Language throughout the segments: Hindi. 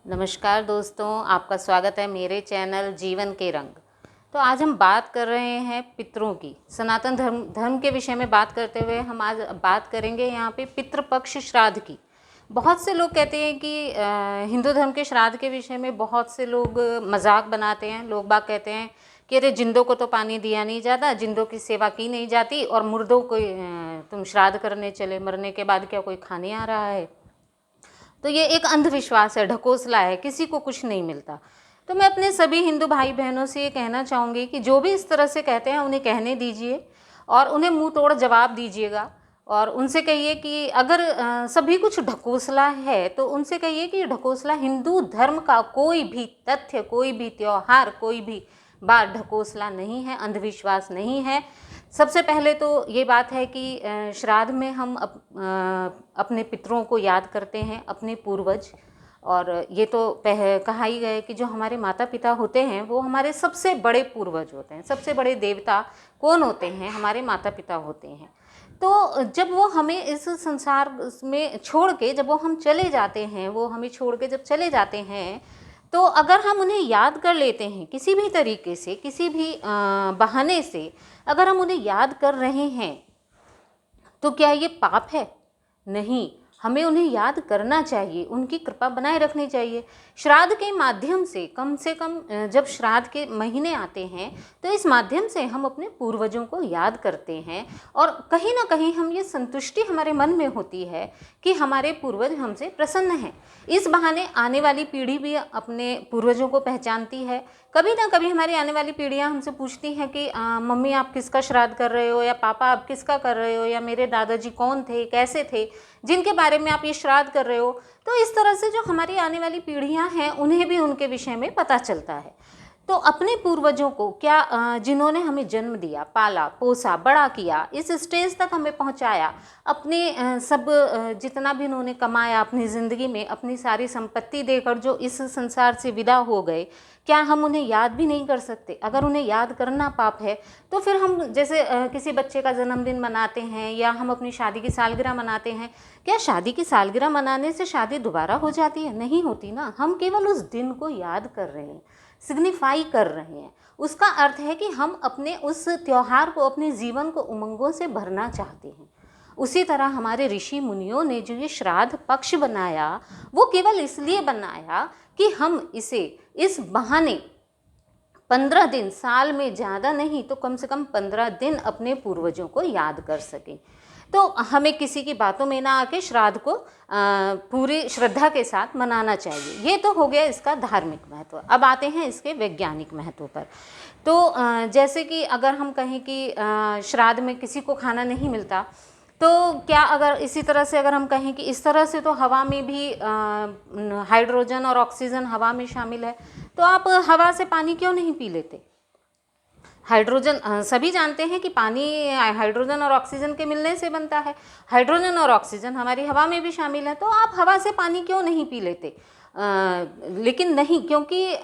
नमस्कार दोस्तों, आपका स्वागत है मेरे चैनल जीवन के रंग। तो आज हम बात कर रहे हैं पितरों की। सनातन धर्म के विषय में बात करते हुए हम आज बात करेंगे यहाँ पे पितृपक्ष श्राद्ध की। बहुत से लोग कहते हैं कि हिंदू धर्म के श्राद्ध के विषय में बहुत से लोग मजाक बनाते हैं। लोग बाग कहते हैं कि अरे जिंदों को तो पानी दिया नहीं जाता, जिंदों की सेवा की नहीं जाती और मुर्दों को तुम श्राद्ध करने चले, मरने के बाद क्या कोई खाने आ रहा है। तो ये एक अंधविश्वास है, ढकोसला है, किसी को कुछ नहीं मिलता। तो मैं अपने सभी हिंदू भाई बहनों से ये कहना चाहूँगी कि जो भी इस तरह से कहते हैं उन्हें कहने दीजिए और उन्हें मुंह तोड़ जवाब दीजिएगा। और उनसे कहिए कि अगर सभी कुछ ढकोसला है तो उनसे कहिए कि ढकोसला हिंदू धर्म का कोई भी तथ्य, कोई भी त्यौहार, कोई भी बात ढकोसला नहीं है, अंधविश्वास नहीं है। सबसे पहले तो ये बात है कि श्राद्ध में हम अपने पितरों को याद करते हैं, अपने पूर्वज। और ये तो कहा ही गया है कि जो हमारे माता पिता होते हैं वो हमारे सबसे बड़े पूर्वज होते हैं। सबसे बड़े देवता कौन होते हैं? हमारे माता पिता होते हैं। तो जब वो हमें इस संसार में छोड़ के, जब वो हम चले जाते हैं, वो हमें छोड़ के जब चले जाते हैं, तो अगर हम उन्हें याद कर लेते हैं किसी भी तरीके से, किसी भी बहाने से अगर हम उन्हें याद कर रहे हैं, तो क्या ये पाप है? नहीं, हमें उन्हें याद करना चाहिए, उनकी कृपा बनाए रखनी चाहिए। श्राद्ध के माध्यम से कम जब श्राद्ध के महीने आते हैं तो इस माध्यम से हम अपने पूर्वजों को याद करते हैं और कहीं ना कहीं हम ये संतुष्टि हमारे मन में होती है कि हमारे पूर्वज हमसे प्रसन्न हैं। इस बहाने आने वाली पीढ़ी भी अपने पूर्वजों को पहचानती है। कभी ना कभी हमारी आने वाली पीढ़ियां हमसे पूछती हैं कि मम्मी आप किसका श्राद्ध कर रहे हो, या पापा आप किसका कर रहे हो, या मेरे दादाजी कौन थे, कैसे थे, जिनके बारे में आप ये श्राद्ध कर रहे हो। तो इस तरह से जो हमारी आने वाली पीढ़ियां हैं उन्हें भी उनके विषय में पता चलता है। तो अपने पूर्वजों को क्या, जिन्होंने हमें जन्म दिया, पाला पोसा, बड़ा किया, इस स्टेज तक हमें पहुंचाया, अपने जितना भी उन्होंने कमाया अपनी ज़िंदगी में, अपनी सारी संपत्ति देकर जो इस संसार से विदा हो गए, क्या हम उन्हें याद भी नहीं कर सकते? अगर उन्हें याद करना पाप है तो फिर हम जैसे किसी बच्चे का जन्मदिन मनाते हैं या हम अपनी शादी की सालगिरह मनाते हैं, क्या शादी की सालगिरह मनाने से शादी दोबारा हो जाती है? नहीं होती ना। हम केवल उस दिन को याद कर रहे हैं, सिग्निफाई कर रहे हैं। उसका अर्थ है कि हम अपने उस त्यौहार को, अपने जीवन को उमंगों से भरना चाहते हैं। उसी तरह हमारे ऋषि मुनियों ने जो ये श्राद्ध पक्ष बनाया, वो केवल इसलिए बनाया कि हम इसे, इस बहाने 15 दिन, साल में ज़्यादा नहीं तो कम से कम 15 दिन अपने पूर्वजों को याद कर सकें। तो हमें किसी की बातों में ना आके श्राद्ध को पूरी श्रद्धा के साथ मनाना चाहिए। ये तो हो गया इसका धार्मिक महत्व। अब आते हैं इसके वैज्ञानिक महत्व पर। तो जैसे कि अगर हम कहें कि श्राद्ध में किसी को खाना नहीं मिलता, तो क्या अगर इसी तरह से अगर हम कहें कि इस तरह से तो हवा में भी हाइड्रोजन और ऑक्सीजन हवा में शामिल है, तो आप हवा से पानी क्यों नहीं पी लेते? हाइड्रोजन, सभी जानते हैं कि पानी हाइड्रोजन और ऑक्सीजन के मिलने से बनता है। हाइड्रोजन और ऑक्सीजन हमारी हवा में भी शामिल है, तो आप हवा से पानी क्यों नहीं पी लेते? लेकिन नहीं, क्योंकि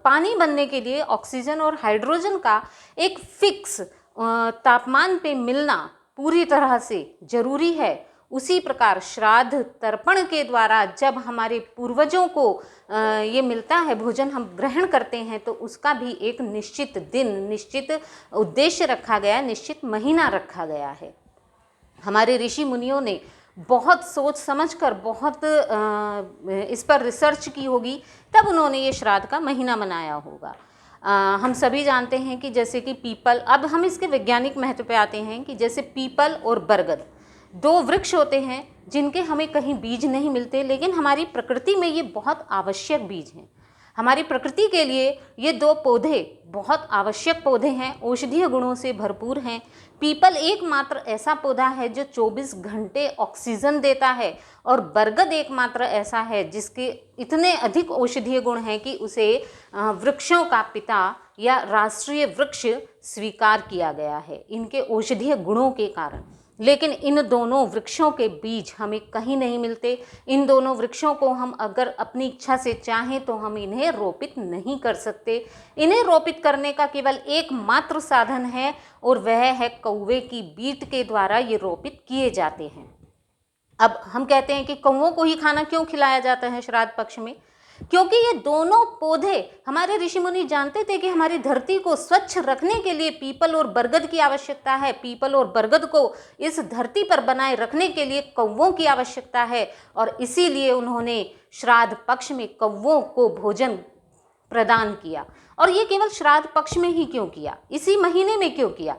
पानी बनने के लिए ऑक्सीजन और हाइड्रोजन का एक फिक्स तापमान पे मिलना पूरी तरह से ज़रूरी है। उसी प्रकार श्राद्ध तर्पण के द्वारा जब हमारे पूर्वजों को ये मिलता है, भोजन हम ग्रहण करते हैं, तो उसका भी एक निश्चित दिन, निश्चित उद्देश्य रखा गया, निश्चित महीना रखा गया है। हमारे ऋषि मुनियों ने बहुत सोच समझकर, बहुत इस पर रिसर्च की होगी, तब उन्होंने ये श्राद्ध का महीना मनाया होगा। हम सभी जानते हैं कि जैसे कि पीपल, अब हम इसके वैज्ञानिक महत्व पे आते हैं कि जैसे पीपल और बरगद, दो वृक्ष होते हैं जिनके हमें कहीं बीज नहीं मिलते, लेकिन हमारी प्रकृति में ये बहुत आवश्यक बीज हैं। हमारी प्रकृति के लिए ये दो पौधे बहुत आवश्यक पौधे हैं, औषधीय गुणों से भरपूर हैं। पीपल एकमात्र ऐसा पौधा है जो 24 घंटे ऑक्सीजन देता है, और बरगद एकमात्र ऐसा है जिसके इतने अधिक औषधीय गुण हैं कि उसे वृक्षों का पिता या राष्ट्रीय वृक्ष स्वीकार किया गया है इनके औषधीय गुणों के कारण। लेकिन इन दोनों वृक्षों के बीज हमें कहीं नहीं मिलते। इन दोनों वृक्षों को हम अगर अपनी इच्छा से चाहें तो हम इन्हें रोपित नहीं कर सकते। इन्हें रोपित करने का केवल एकमात्र साधन है, और वह है कौवे की बीट के द्वारा ये रोपित किए जाते हैं। अब हम कहते हैं कि कौवों को ही खाना क्यों खिलाया जाता है श्राद्ध पक्ष में? क्योंकि ये दोनों पौधे, हमारे ऋषि मुनि जानते थे कि हमारी धरती को स्वच्छ रखने के लिए पीपल और बरगद की आवश्यकता है, पीपल और बरगद को इस धरती पर बनाए रखने के लिए कौवों की आवश्यकता है, और इसीलिए उन्होंने श्राद्ध पक्ष में कौवों को भोजन प्रदान किया। और ये केवल श्राद्ध पक्ष में ही क्यों किया, इसी महीने में क्यों किया?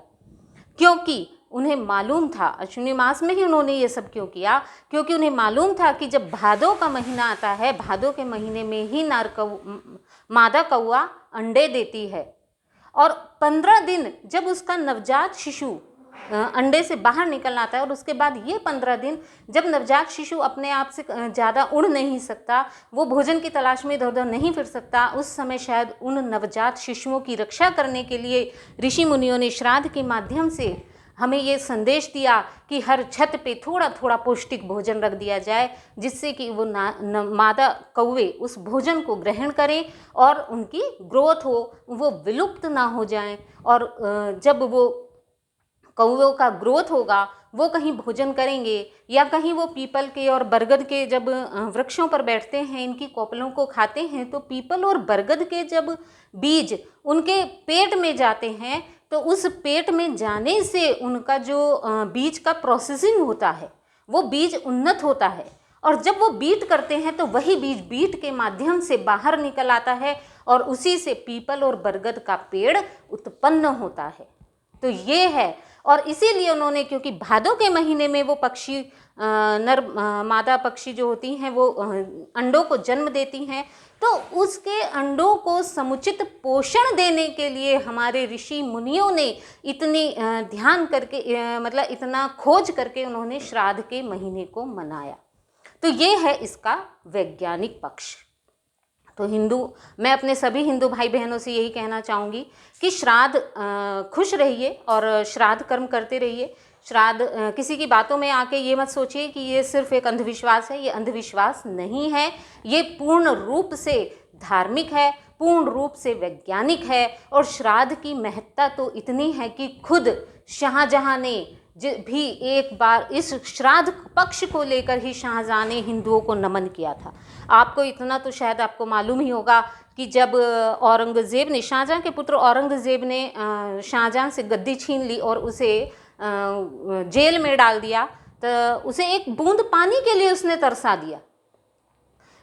क्योंकि उन्हें मालूम था, अश्विनी मास में ही उन्होंने ये सब क्यों किया, क्योंकि उन्हें मालूम था कि जब भादों का महीना आता है, भादों के महीने में ही मादा कौआ अंडे देती है, और 15 दिन जब उसका नवजात शिशु अंडे से बाहर निकल आता है, और उसके बाद ये 15 दिन जब नवजात शिशु अपने आप से ज़्यादा उड़ नहीं सकता, वो भोजन की तलाश में इधर उधर नहीं फिर सकता, उस समय शायद उन नवजात शिशुओं की रक्षा करने के लिए ऋषि मुनियों ने श्राद्ध के माध्यम से हमें ये संदेश दिया कि हर छत पे थोड़ा थोड़ा पौष्टिक भोजन रख दिया जाए, जिससे कि वो मादा कौवे उस भोजन को ग्रहण करें और उनकी ग्रोथ हो, वो विलुप्त ना हो जाएं। और जब वो कौवों का ग्रोथ होगा, वो कहीं भोजन करेंगे या कहीं वो पीपल के और बरगद के जब वृक्षों पर बैठते हैं, इनकी कोपलों को खाते हैं, तो पीपल और बरगद के जब बीज उनके पेट में जाते हैं, तो उस पेट में जाने से उनका जो बीज का प्रोसेसिंग होता है, वो बीज उन्नत होता है, और जब वो बीट करते हैं तो वही बीज बीट के माध्यम से बाहर निकल आता है, और उसी से पीपल और बरगद का पेड़ उत्पन्न होता है। तो ये है, और इसीलिए उन्होंने, क्योंकि भादों के महीने में वो पक्षी नर मादा पक्षी जो होती हैं वो अंडों को जन्म देती हैं, तो उसके अंडों को समुचित पोषण देने के लिए हमारे ऋषि मुनियों ने इतनी ध्यान करके मतलब इतना खोज करके उन्होंने श्राद्ध के महीने को मनाया। तो ये है इसका वैज्ञानिक पक्ष। तो मैं अपने सभी हिंदू भाई बहनों से यही कहना चाहूँगी कि श्राद्ध खुश रहिए और श्राद्ध कर्म करते रहिए। श्राद्ध किसी की बातों में आके ये मत सोचिए कि ये सिर्फ एक अंधविश्वास है, ये अंधविश्वास नहीं है, ये पूर्ण रूप से धार्मिक है, पूर्ण रूप से वैज्ञानिक है। और श्राद्ध की महत्ता तो इतनी है कि खुद शाहजहां ने भी एक बार इस श्राद्ध पक्ष को लेकर ही शाहजहां ने हिंदुओं को नमन किया था। आपको इतना तो शायद आपको मालूम ही होगा कि जब औरंगज़ेब ने, शाहजहां के पुत्र औरंगज़ेब ने शाहजहां से गद्दी छीन ली और उसे जेल में डाल दिया, तो उसे एक बूंद पानी के लिए उसने तरसा दिया।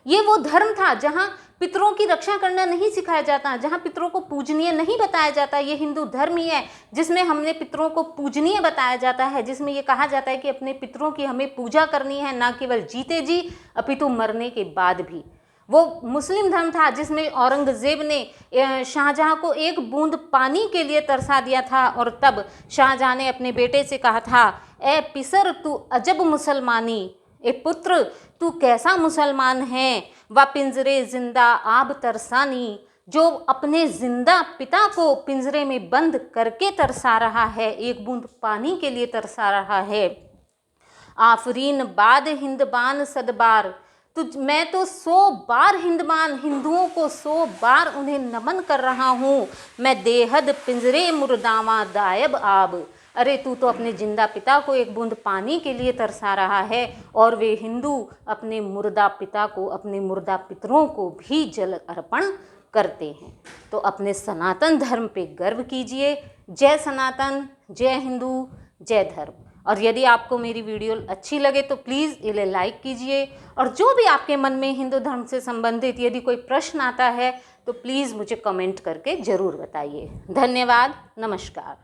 ये वो धर्म था जहाँ पितरों की रक्षा करना नहीं सिखाया जाता, जहाँ पितरों को पूजनीय नहीं बताया जाता। ये हिंदू धर्म ही है जिसमें हमने पितरों को पूजनीय बताया जाता है, जिसमें ये कहा जाता है कि अपने पितरों की हमें पूजा करनी है, ना केवल जीते जी अपितु मरने के बाद भी। वो मुस्लिम धर्म था जिसमें औरंगज़ेब ने शाहजहां को एक बूंद पानी के लिए तरसा दिया था, और तब शाहजहां ने अपने बेटे से कहा था, ए पिसर तू अजब मुसलमानी, ए पुत्र तू कैसा मुसलमान है, व पिंजरे जिंदा आब तरसानी, जो अपने जिंदा पिता को पिंजरे में बंद करके तरसा रहा है, एक बूंद पानी के लिए तरसा रहा है। आफरीन बाद हिंदबान सदबार, मैं तो 100 बार हिंदुओं को 100 बार उन्हें नमन कर रहा हूँ। मैं देहद पिंजरे मुर्दावा दायब आब, अरे तू तो अपने जिंदा पिता को एक बूंद पानी के लिए तरसा रहा है, और वे हिंदू अपने मुर्दा पिता को, अपने मुर्दा पितरों को भी जल अर्पण करते हैं। तो अपने सनातन धर्म पे गर्व कीजिए। जय सनातन, जय हिंदू, जय धर्म। और यदि आपको मेरी वीडियो अच्छी लगे तो प्लीज़ इसे लाइक कीजिए, और जो भी आपके मन में हिंदू धर्म से संबंधित यदि कोई प्रश्न आता है तो प्लीज़ मुझे कमेंट करके ज़रूर बताइए। धन्यवाद, नमस्कार।